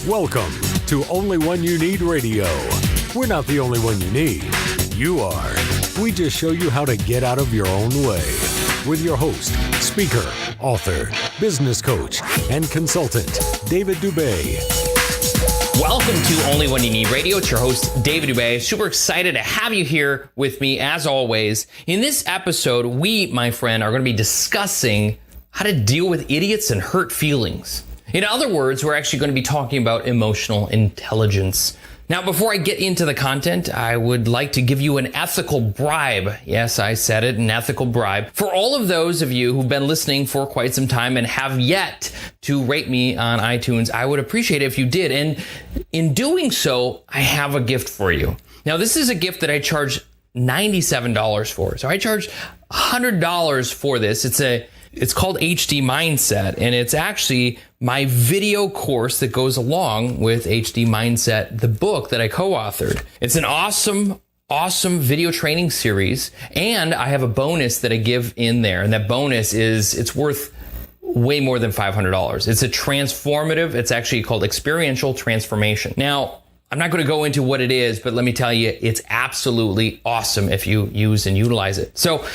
Welcome to Only One You Need Radio. We're not the only one you need. You are. We just show you how to get out of your own way. With your host, speaker, author, business coach, and consultant, David Dubé. Welcome to Only One You Need Radio. It's your host, David Dubé. Super excited to have you here with me, as always. In this episode, we, my friend, are going to be discussing how to deal with idiots and hurt feelings. In other words, we're actually going to be talking about emotional intelligence. Now, before I get into the content, I would like to give you an ethical bribe. Yes, I said it, an ethical bribe. For all of those of you who've been listening for quite some time and have yet to rate me on iTunes, I would appreciate it if you did. And in doing so, I have a gift for you. Now, this is a gift that I charge $97 for. So I charge $100 for this. It's called HD Mindset, and it's actually my video course that goes along with HD Mindset, the book that I co-authored. It's an awesome video training series, and I have a bonus that I give in there, and that bonus it's worth way more than $500. It's a transformative, it's actually called experiential transformation. Now, I'm not going to go into what it is, but let me tell you, it's absolutely awesome if you use and utilize it. So,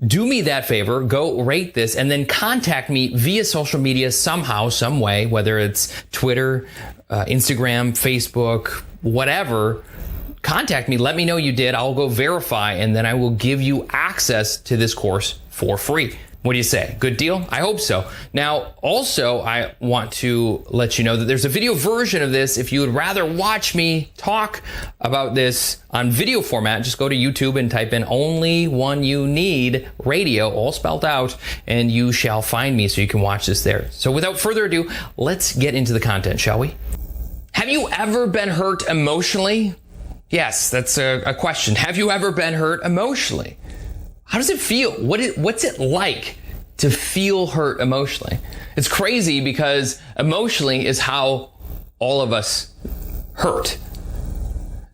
do me that favor, go rate this, and then contact me via social media somehow, some way, whether it's Twitter, Instagram, Facebook, whatever. Contact me, let me know you did. I'll go verify, and then I will give you access to this course for free. What do you say? Good deal? I hope so. Now, also, I want to let you know that there's a video version of this. If you would rather watch me talk about this on video format, just go to YouTube and type in Only One You Need Radio, all spelled out, and you shall find me so you can watch this there. So without further ado, let's get into the content, shall we? Have you ever been hurt emotionally? Yes, that's a question. Have you ever been hurt emotionally? How does it feel? What's it like to feel hurt emotionally? It's crazy because emotionally is how all of us hurt.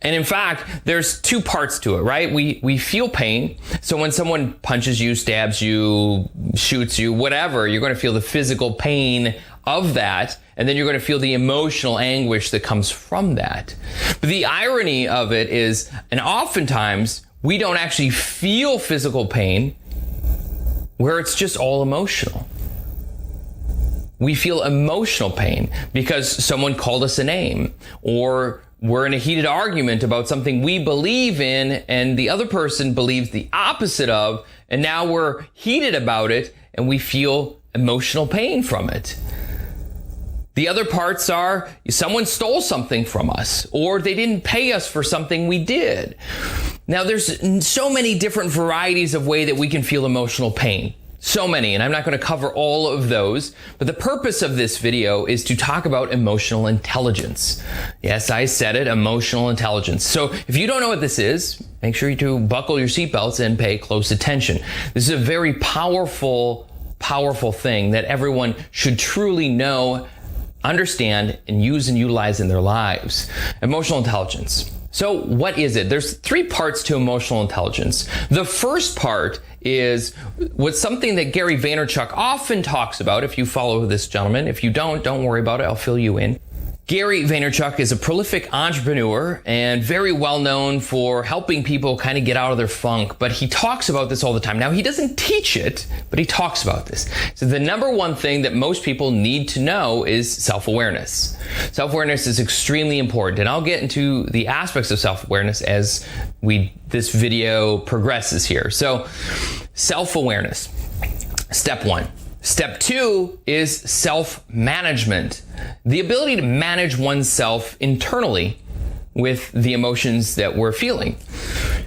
And in fact, there's two parts to it, right? We feel pain. So when someone punches you, stabs you, shoots you, whatever, you're going to feel the physical pain of that. And then you're going to feel the emotional anguish that comes from that. But the irony of it is, and oftentimes, we don't actually feel physical pain where it's just all emotional. We feel emotional pain because someone called us a name, or we're in a heated argument about something we believe in and the other person believes the opposite of, and now we're heated about it and we feel emotional pain from it. The other parts are someone stole something from us, or they didn't pay us for something we did. Now, there's so many different varieties of way that we can feel emotional pain. So many, and I'm not going to cover all of those, but the purpose of this video is to talk about emotional intelligence. Yes, I said it, emotional intelligence. So if you don't know what this is, make sure you buckle your seatbelts and pay close attention. This is a very powerful thing that everyone should truly know, understand, and use and utilize in their lives. Emotional intelligence. So what is it? There's three parts to emotional intelligence. The first part is what's something that Gary Vaynerchuk often talks about. If you follow this gentleman, if you don't worry about it. I'll fill you in. Gary Vaynerchuk is a prolific entrepreneur and very well known for helping people kind of get out of their funk, but he talks about this all the time. Now, he doesn't teach it, but he talks about this. So the number one thing that most people need to know is self-awareness. Self-awareness is extremely important, and I'll get into the aspects of self-awareness as this video progresses here. So, self-awareness, step one. Step two is self-management. The ability to manage oneself internally with the emotions that we're feeling.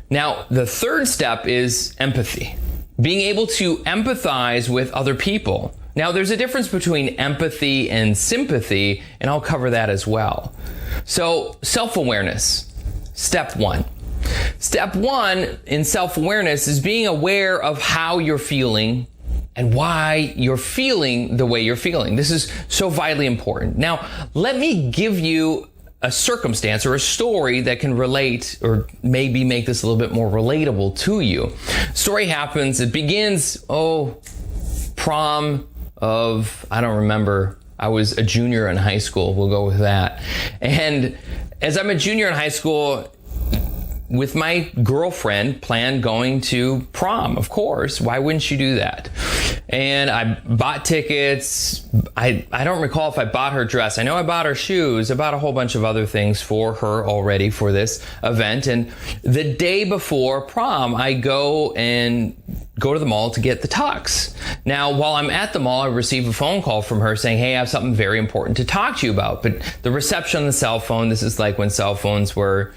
Now, the third step is empathy. Being able to empathize with other people. Now, there's a difference between empathy and sympathy, and I'll cover that as well. So, self-awareness, step one. Step one in self-awareness is being aware of how you're feeling and why you're feeling the way you're feeling. This is so vitally important. Now, let me give you a circumstance or a story that can relate or maybe make this a little bit more relatable to you. Story happens, it begins, prom of, I don't remember, I was a junior in high school. We'll go with that. And as I'm a junior in high school, with my girlfriend, planned going to prom, of course. Why wouldn't you do that? And I bought tickets. I don't recall if I bought her dress. I know I bought her shoes. I bought a whole bunch of other things for her already for this event. And the day before prom, I go to the mall to get the tux. Now, while I'm at the mall, I receive a phone call from her saying, hey, I have something very important to talk to you about. But the reception on the cell phone, this is like when cell phones were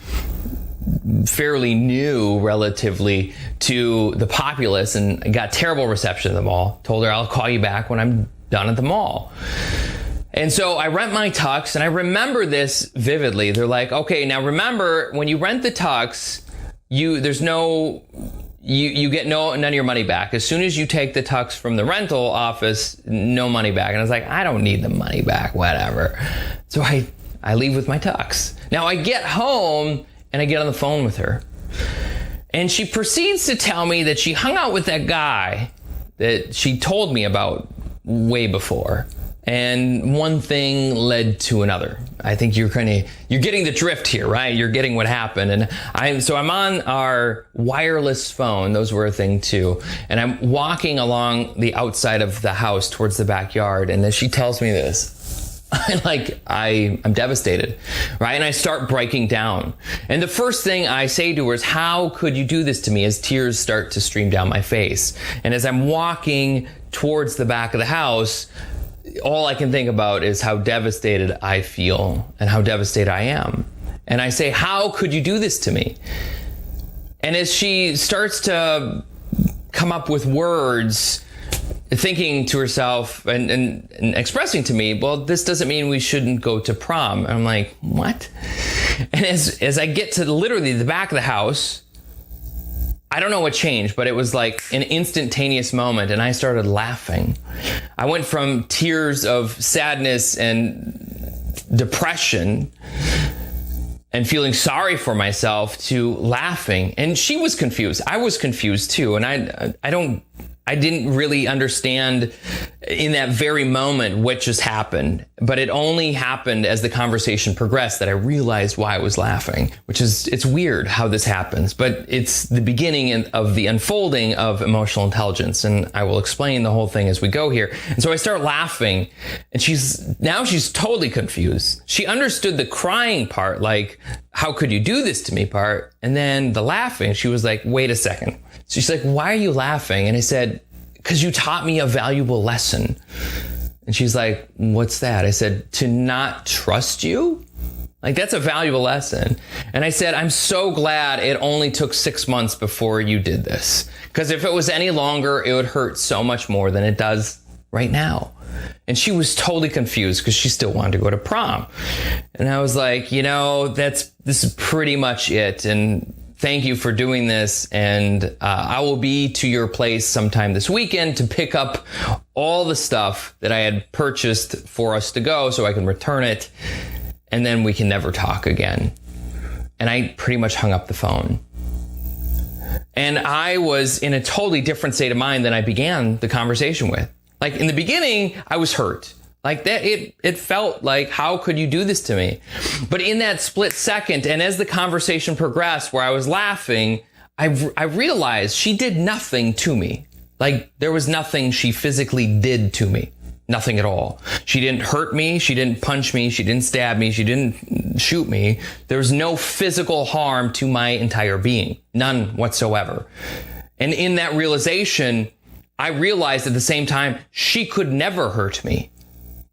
fairly new relatively to the populace, and I got terrible reception at the mall. Told her I'll call you back when I'm done at the mall. And so I rent my tux, and I remember this vividly. They're like, okay, now remember, when you rent the tux, you get none of your money back. As soon as you take the tux from the rental office, no money back. And I was like, I don't need the money back, whatever. So I leave with my tux. Now I get home and I get on the phone with her. And she proceeds to tell me that she hung out with that guy that she told me about way before. And one thing led to another. I think you're getting the drift here, right? You're getting what happened. And I'm on our wireless phone. Those were a thing too. And I'm walking along the outside of the house towards the backyard. And then she tells me this. I'm devastated, right? And I start breaking down. And the first thing I say to her is, how could you do this to me? As tears start to stream down my face. And as I'm walking towards the back of the house, all I can think about is how devastated I feel and how devastated I am. And I say, how could you do this to me? And as she starts to come up with words, thinking to herself and expressing to me, well, this doesn't mean we shouldn't go to prom. And I'm like, what? And as I get to literally the back of the house, I don't know what changed, but it was like an instantaneous moment, and I started laughing. I went from tears of sadness and depression and feeling sorry for myself to laughing. And she was confused. I was confused too. And I didn't really understand in that very moment what just happened, but it only happened as the conversation progressed that I realized why I was laughing, it's weird how this happens, but it's the beginning of the unfolding of emotional intelligence. And I will explain the whole thing as we go here. And so I start laughing, and she's totally confused. She understood the crying part, like, how could you do this to me part? And then the laughing, she was like, wait a second. So she's like, why are you laughing? And I said, because you taught me a valuable lesson. And she's like, what's that? I said, to not trust you? Like, that's a valuable lesson. And I said, I'm so glad it only took 6 months before you did this. Because if it was any longer, it would hurt so much more than it does right now. And she was totally confused because she still wanted to go to prom. And I was like, this is pretty much it. And thank you for doing this, and I will be to your place sometime this weekend to pick up all the stuff that I had purchased for us to go so I can return it, and then we can never talk again. And I pretty much hung up the phone. And I was in a totally different state of mind than I began the conversation with. Like, in the beginning, I was hurt. Like that, it felt like, how could you do this to me? But in that split second, and as the conversation progressed where I was laughing, I realized she did nothing to me. Like, there was nothing she physically did to me. Nothing at all. She didn't hurt me. She didn't punch me. She didn't stab me. She didn't shoot me. There was no physical harm to my entire being. None whatsoever. And in that realization, I realized at the same time, she could never hurt me.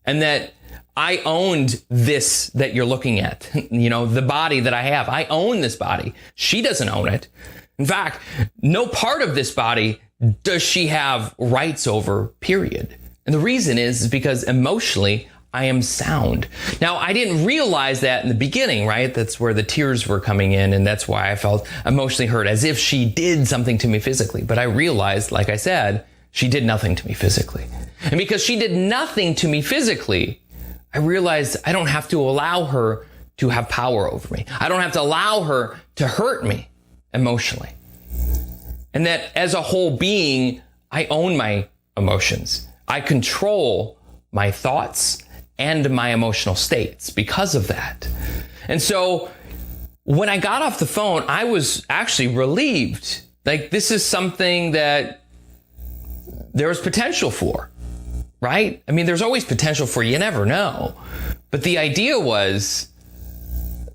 And that I owned this that you're looking at, the body that I have. I own this body. She doesn't own it. In fact, no part of this body does she have rights over, period. And the reason is because emotionally, I am sound. Now, I didn't realize that in the beginning, right? That's where the tears were coming in, and that's why I felt emotionally hurt, as if she did something to me physically. But I realized, like I said, she did nothing to me physically. And because she did nothing to me physically, I realized I don't have to allow her to have power over me. I don't have to allow her to hurt me emotionally. And that as a whole being, I own my emotions. I control my thoughts and my emotional states because of that. And so when I got off the phone, I was actually relieved. Like, this is something that there was potential for, right? I mean, there's always potential for, you never know. But the idea was,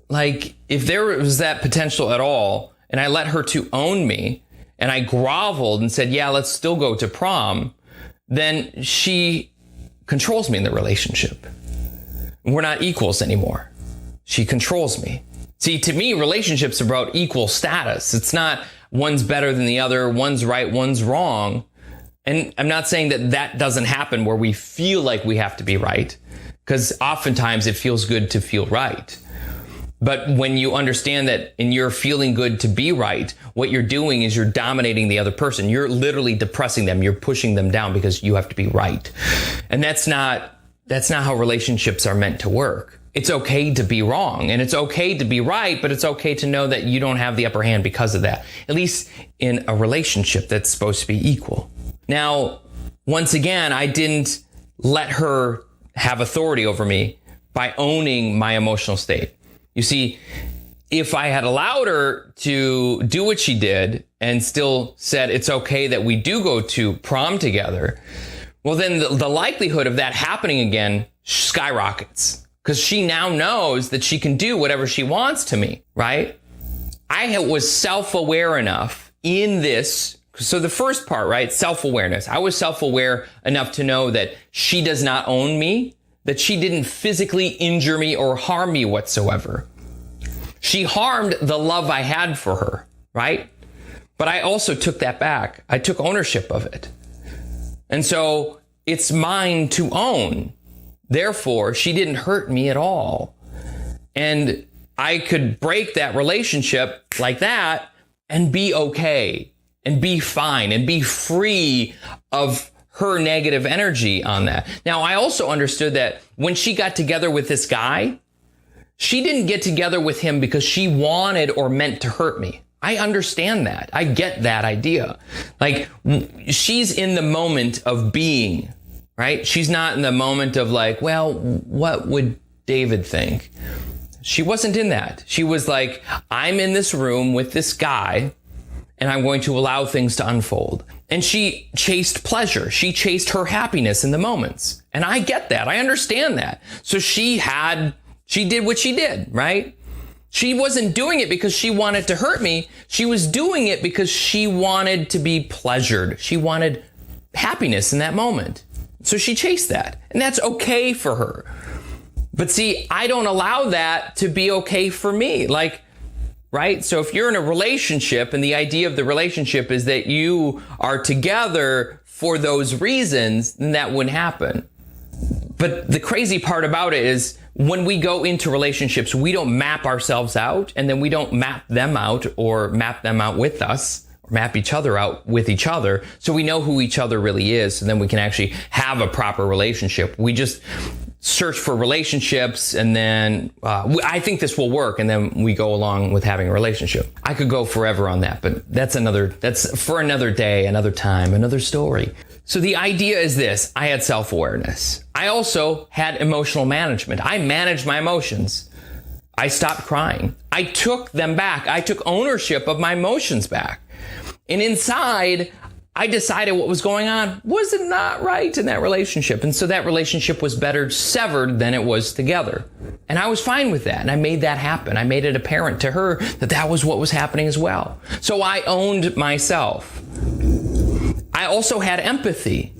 like, if there was that potential at all, and I let her to own me, and I groveled and said, yeah, let's still go to prom, then she controls me in the relationship. We're not equals anymore. She controls me. See, to me, relationships are about equal status. It's not one's better than the other, one's right, one's wrong. And I'm not saying that that doesn't happen where we feel like we have to be right, because oftentimes it feels good to feel right. But when you understand that in your feeling good to be right, what you're doing is you're dominating the other person. You're literally depressing them. You're pushing them down because you have to be right. And that's not how relationships are meant to work. It's okay to be wrong, and it's okay to be right, but it's okay to know that you don't have the upper hand because of that, at least in a relationship that's supposed to be equal. Now, once again, I didn't let her have authority over me by owning my emotional state. You see, if I had allowed her to do what she did and still said it's okay that we do go to prom together, well, then the likelihood of that happening again skyrockets, because she now knows that she can do whatever she wants to me, right? I was self-aware enough in this. So the first part, right? Self-awareness. I was self-aware enough to know that she does not own me, that she didn't physically injure me or harm me whatsoever. She harmed the love I had for her, right? But I also took that back. I took ownership of it. And so it's mine to own. Therefore, she didn't hurt me at all. And I could break that relationship like that and be okay and be fine and be free of her negative energy on that. Now, I also understood that when she got together with this guy, she didn't get together with him because she wanted or meant to hurt me. I understand that. I get that idea. Like, she's in the moment of being, right? She's not in the moment of like, well, what would David think? She wasn't in that. She was like, I'm in this room with this guy, and I'm going to allow things to unfold. And she chased pleasure. She chased her happiness in the moments. And I get that. I understand that. So she did what she did, right? She wasn't doing it because she wanted to hurt me. She was doing it because she wanted to be pleasured. She wanted happiness in that moment. So she chased that. And that's okay for her. But see, I don't allow that to be okay for me. Like, right? So if you're in a relationship and the idea of the relationship is that you are together for those reasons, then that wouldn't happen. But the crazy part about it is when we go into relationships, we don't map ourselves out, and then we don't map them out or map them out with us, or map each other out with each other. So we know who each other really is. So then we can actually have a proper relationship. We just search for relationships, and then I think this will work, and then we go along with having a relationship. I could go forever on that, but that's for another day, another time, another story. So the idea is this: I had self-awareness. I also had emotional management. I managed my emotions. I stopped crying. I took them back. I took ownership of my emotions back. And inside, I decided what was going on was not right in that relationship. And so that relationship was better severed than it was together. And I was fine with that. And I made that happen. I made it apparent to her that that was what was happening as well. So I owned myself. I also had empathy,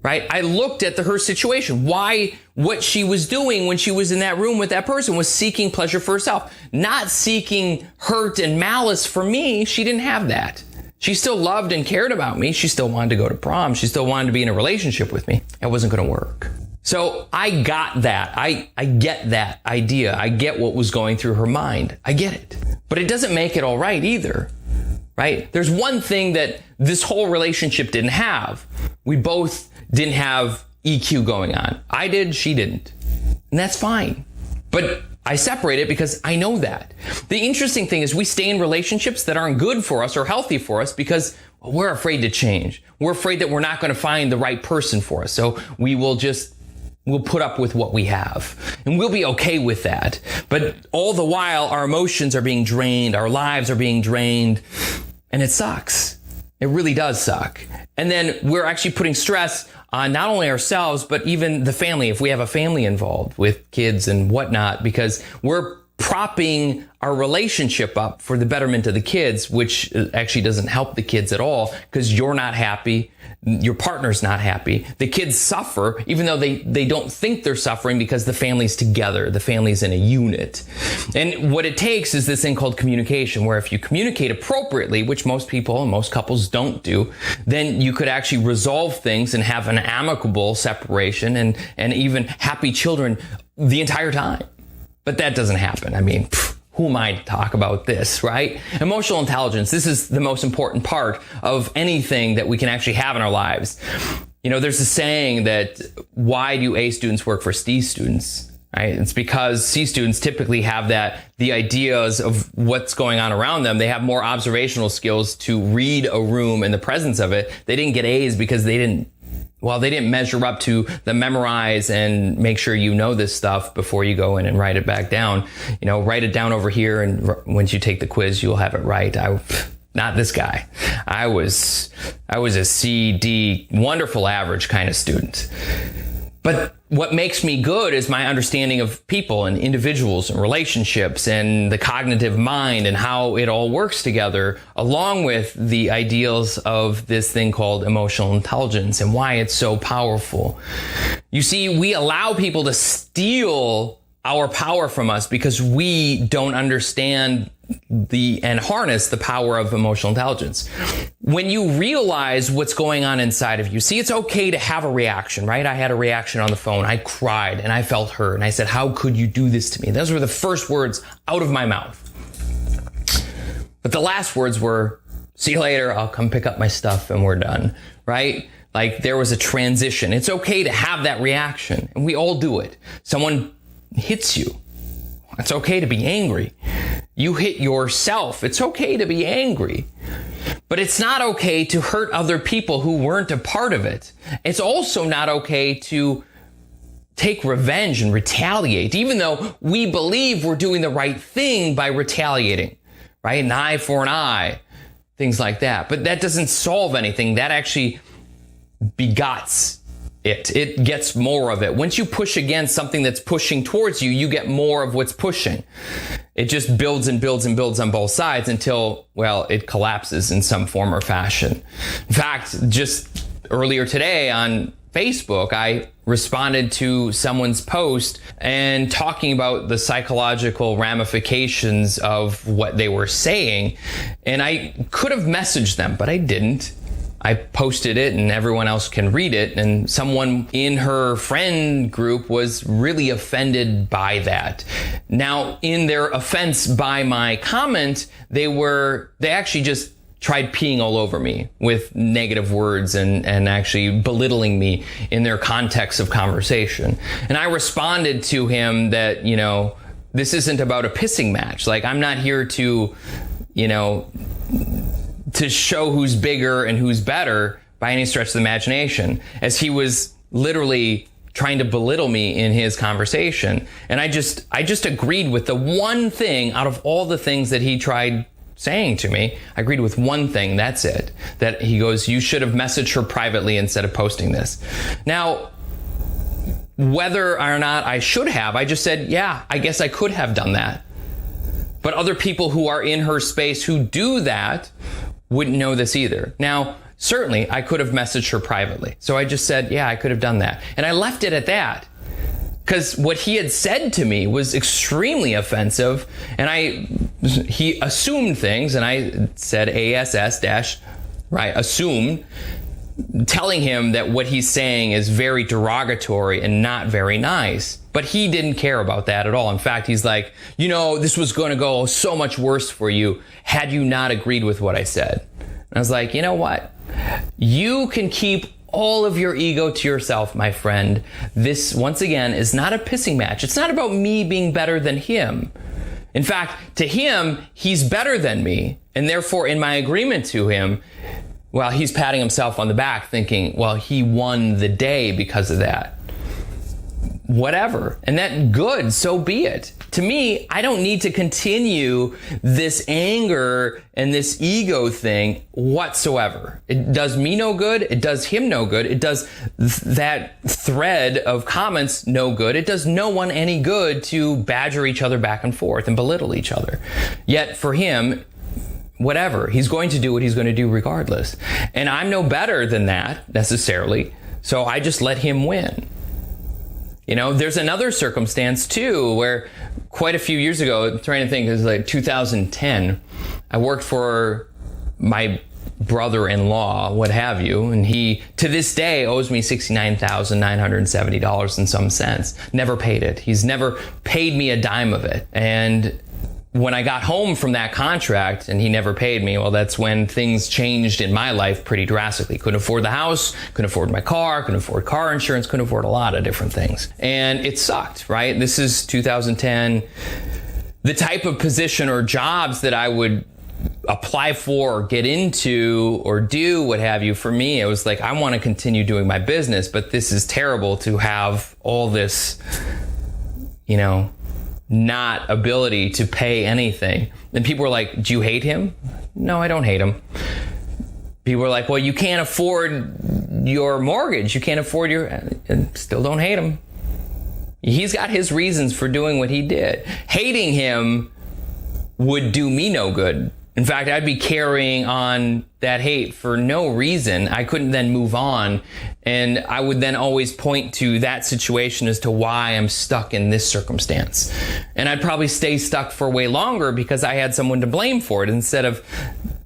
right? I looked at her situation. What she was doing when she was in that room with that person was seeking pleasure for herself, not seeking hurt and malice for me. She didn't have that. She still loved and cared about me. She still wanted to go to prom. She still wanted to be in a relationship with me. It wasn't going to work. So I got that. I get that idea. I get what was going through her mind. I get it. But it doesn't make it all right either, right? There's one thing that this whole relationship didn't have. We both didn't have EQ going on. I did, she didn't. And that's fine. But I separate it because I know that. The interesting thing is we stay in relationships that aren't good for us or healthy for us because we're afraid to change. We're afraid that we're not going to find the right person for us. So we will just we'll put up with what we have, and we'll be okay with that. But all the while, our emotions are being drained, our lives are being drained, and it sucks. It really does suck. And then we're actually putting stress on not only ourselves, but even the family, if we have a family involved with kids and whatnot, because we're propping our relationship up for the betterment of the kids, which actually doesn't help the kids at all, because you're not happy, your partner's not happy. The kids suffer, even though they don't think they're suffering, because the family's together, the family's in a unit. And what it takes is this thing called communication, where if you communicate appropriately, which most people and most couples don't do, then you could actually resolve things and have an amicable separation and even happy children the entire time. But that doesn't happen. I mean, who am I to talk about this, right? Emotional intelligence, this is the most important part of anything that we can actually have in our lives. You know, there's a saying that, why do A students work for C students, right? It's because C students typically have the ideas of what's going on around them. They have more observational skills to read a room in the presence of it. They didn't get A's because they didn't measure up to the memorize and make sure you know this stuff before you go in and write it back down. You know, write it down over here, and once you take the quiz, you'll have it right. Not this guy. I was a C, D, wonderful average kind of student. But what makes me good is my understanding of people and individuals and relationships and the cognitive mind and how it all works together, along with the ideals of this thing called emotional intelligence and why it's so powerful. You see, we allow people to steal our power from us because we don't understand and harness the power of emotional intelligence. When you realize what's going on inside of you, see, it's okay to have a reaction, right? I had a reaction on the phone. I cried and I felt hurt and I said, how could you do this to me? Those were the first words out of my mouth. But the last words were, see you later. I'll come pick up my stuff and we're done, right? Like there was a transition. It's okay to have that reaction, and we all do it. Someone hits you. It's okay to be angry. You hit yourself. It's okay to be angry. But it's not okay to hurt other people who weren't a part of it. It's also not okay to take revenge and retaliate, even though we believe we're doing the right thing by retaliating, right? An eye for an eye, things like that. But that doesn't solve anything. That actually begots it gets more of it. Once you push against something that's pushing towards you, you get more of what's pushing. It just builds and builds and builds on both sides until, well, it collapses in some form or fashion. In fact, just earlier today on Facebook, I responded to someone's post and talking about the psychological ramifications of what they were saying. And I could have messaged them, but I didn't. I posted it and everyone else can read it, and someone in her friend group was really offended by that. Now, in their offense by my comment, they actually just tried peeing all over me with negative words and actually belittling me in their context of conversation. And I responded to him that, you know, this isn't about a pissing match. Like, I'm not here to, you know, to show who's bigger and who's better by any stretch of the imagination, as he was literally trying to belittle me in his conversation. And I just agreed with the one thing out of all the things that he tried saying to me. I agreed with one thing. That's it. That he goes, you should have messaged her privately instead of posting this. Now, whether or not I should have, I just said, yeah, I guess I could have done that. But other people who are in her space who do that wouldn't know this either. Now, certainly I could have messaged her privately. So I just said, yeah, I could have done that. And I left it at that. Because what he had said to me was extremely offensive. And he assumed things, and I said assumed, telling him that what he's saying is very derogatory and not very nice. But he didn't care about that at all. In fact, he's like, you know, this was going to go so much worse for you had you not agreed with what I said. And I was like, you know what? You can keep all of your ego to yourself, my friend. This, once again, is not a pissing match. It's not about me being better than him. In fact, to him, he's better than me. And therefore, in my agreement to him, well, he's patting himself on the back thinking, well, he won the day because of that. whatever. And that good, so be it. To me, I don't need to continue this anger and this ego thing whatsoever. It does me no good. It does him no good. It does that thread of comments no good. It does no one any good to badger each other back and forth and belittle each other. Yet for him, whatever, he's going to do what he's going to do regardless. And I'm no better than that necessarily. So I just let him win. You know, there's another circumstance too where quite a few years ago, I'm trying to think, it was like 2010, I worked for my brother-in-law, what have you, and he, to this day, owes me $69,970 and some cents. Never paid it. He's never paid me a dime of it. And when I got home from that contract and he never paid me, well, that's when things changed in my life pretty drastically. Couldn't afford the house, couldn't afford my car, couldn't afford car insurance, couldn't afford a lot of different things. And it sucked, right? This is 2010. The type of position or jobs that I would apply for or get into or do, what have you, for me, it was like, I want to continue doing my business, but this is terrible to have all this, you know, not ability to pay anything. And people were like, do you hate him? No, I don't hate him. People were like, well, you can't afford your mortgage. You can't afford your, and still don't hate him. He's got his reasons for doing what he did. Hating him would do me no good. In fact, I'd be carrying on that hate for no reason. I couldn't then move on. And I would then always point to that situation as to why I'm stuck in this circumstance. And I'd probably stay stuck for way longer because I had someone to blame for it instead of,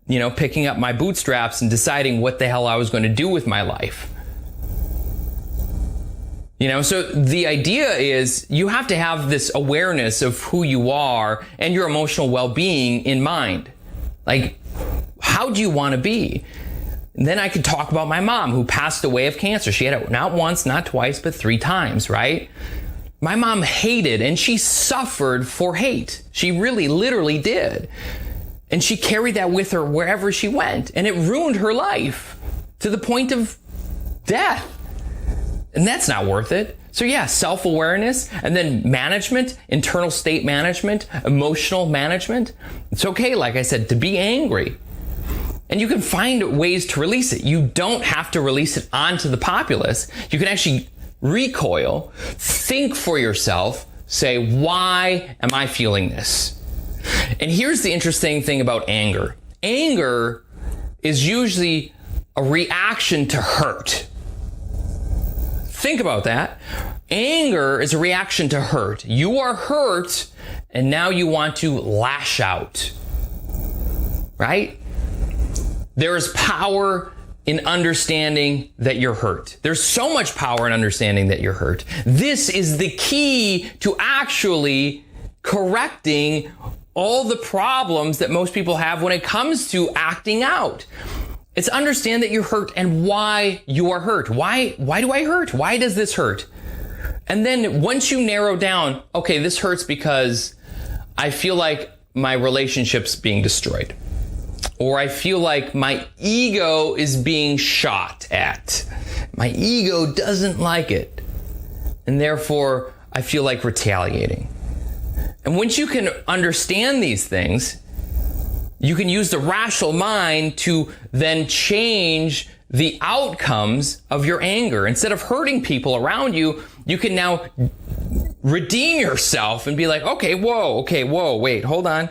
you know, picking up my bootstraps and deciding what the hell I was going to do with my life. You know, so the idea is you have to have this awareness of who you are and your emotional well-being in mind. Like, how do you want to be? And then I could talk about my mom who passed away of cancer. She had it not once, not twice, but 3 times, right? My mom hated and she suffered for hate. She really, literally did. And she carried that with her wherever she went. And it ruined her life to the point of death. And that's not worth it. So yeah, self-awareness and then management, internal state management, emotional management. It's okay, like I said, to be angry. And you can find ways to release it. You don't have to release it onto the populace. You can actually recoil, think for yourself, say, why am I feeling this? And here's the interesting thing about anger. Anger is usually a reaction to hurt. Think about that. Anger is a reaction to hurt. You are hurt, and now you want to lash out. Right? There is power in understanding that you're hurt. There's so much power in understanding that you're hurt. This is the key to actually correcting all the problems that most people have when it comes to acting out. It's understand that you're hurt and why you are hurt. Why do I hurt? Why does this hurt? And then once you narrow down, okay, this hurts because I feel like my relationship's being destroyed. Or I feel like my ego is being shot at. My ego doesn't like it. And therefore, I feel like retaliating. And once you can understand these things, you can use the rational mind to then change the outcomes of your anger. Instead of hurting people around you, you can now redeem yourself and be like, okay, whoa, wait, hold on.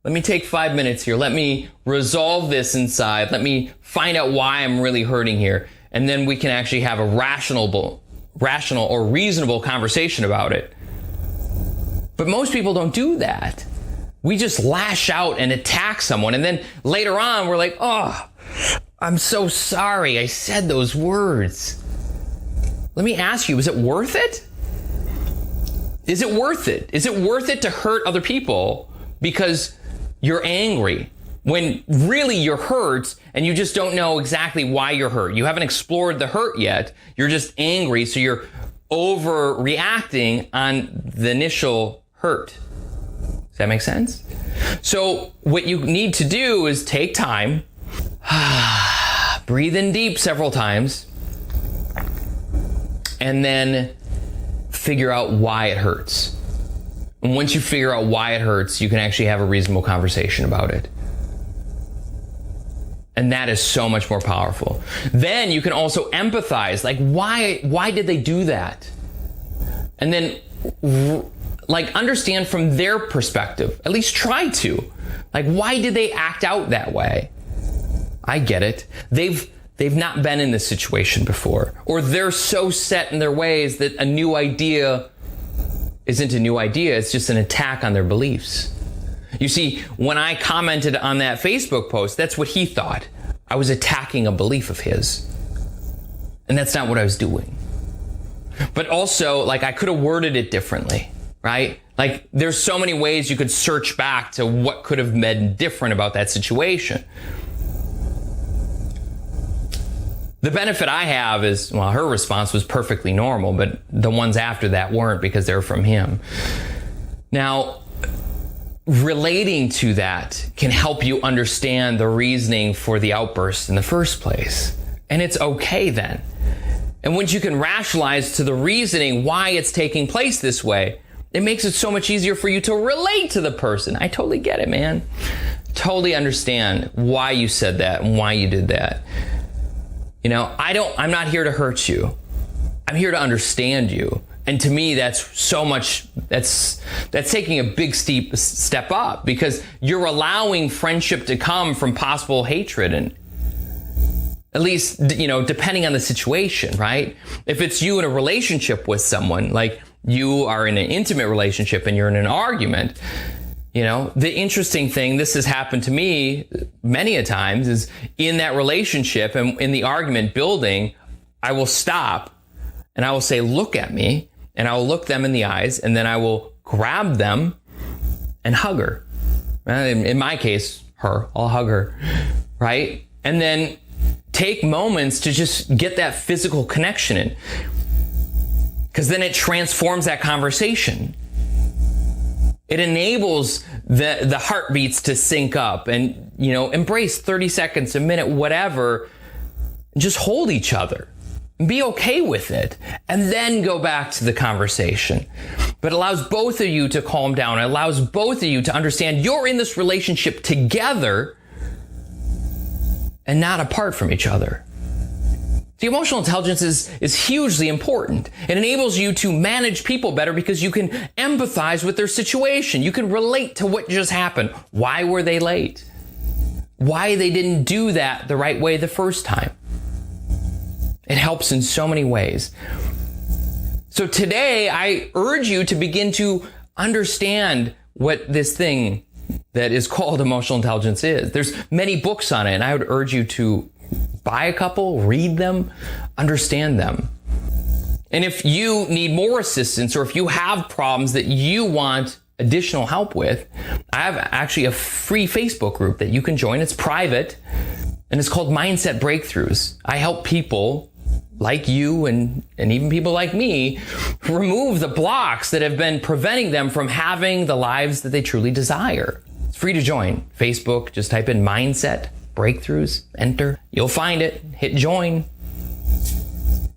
Let me take 5 minutes here. Let me resolve this inside. Let me find out why I'm really hurting here. And then we can actually have a rational or reasonable conversation about it. But most people don't do that. We just lash out and attack someone. And then later on, we're like, oh, I'm so sorry I said those words. Let me ask you, is it worth it? Is it worth it? Is it worth it to hurt other people because you're angry when really you're hurt and you just don't know exactly why you're hurt? You haven't explored the hurt yet. You're just angry, so you're overreacting on the initial hurt. Does that make sense? So what you need to do is take time, breathe in deep several times, and then figure out why it hurts. And once you figure out why it hurts, you can actually have a reasonable conversation about it. And that is so much more powerful. Then you can also empathize. Like, why did they do that? And then, like, understand from their perspective. At least try to. Like, why did they act out that way? I get it. They've not been in this situation before. Or they're so set in their ways that a new idea isn't a new idea. It's just an attack on their beliefs. You see, when I commented on that Facebook post, that's what he thought. I was attacking a belief of his. And that's not what I was doing. But also, like, I could have worded it differently, right? Like, there's so many ways you could search back to what could have been different about that situation. The benefit I have is, well, her response was perfectly normal, but the ones after that weren't because they're from him. Now, relating to that can help you understand the reasoning for the outburst in the first place. And it's okay then. And once you can rationalize to the reasoning why it's taking place this way, it makes it so much easier for you to relate to the person. I totally get it, man. Totally understand why you said that and why you did that. You know, I'm not here to hurt you. I'm here to understand you. And to me, that's so much, that's taking a big steep step up, because you're allowing friendship to come from possible hatred, and at least, you know, depending on the situation, right? If it's you in a relationship with someone, like you are in an intimate relationship and you're in an argument, you know, the interesting thing, this has happened to me many a times, is in that relationship and in the argument building, I will stop and I will say, look at me. And I'll look them in the eyes, and then I will grab them and hug her. In my case, her, I'll hug her, right? And then take moments to just get that physical connection in. Because then it transforms that conversation. It enables the heartbeats to sync up and, you know, embrace 30 seconds, a minute, whatever. Just hold each other. Be okay with it, and then go back to the conversation. But it allows both of you to calm down. It allows both of you to understand you're in this relationship together and not apart from each other. The emotional intelligence is hugely important. It enables you to manage people better because you can empathize with their situation. You can relate to what just happened. Why were they late? Why they didn't do that the right way the first time. It helps in so many ways. So today, I urge you to begin to understand what this thing that is called emotional intelligence is. There's many books on it, and I would urge you to buy a couple, read them, understand them. And if you need more assistance, or if you have problems that you want additional help with, I have actually a free Facebook group that you can join. It's private, and it's called Mindset Breakthroughs. I help people like you and even people like me remove the blocks that have been preventing them from having the lives that they truly desire. It's free to join. Facebook, just type in Mindset Breakthroughs, enter. You'll find it. Hit join.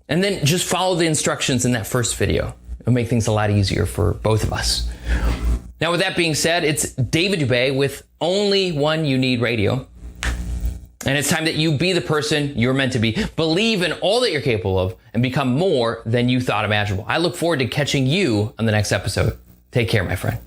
And then just follow the instructions in that first video. It'll make things a lot easier for both of us. Now, with that being said, it's David Dubé with Only One You Need Radio. And it's time that you be the person you're meant to be. Believe in all that you're capable of and become more than you thought imaginable. I look forward to catching you on the next episode. Take care, my friend.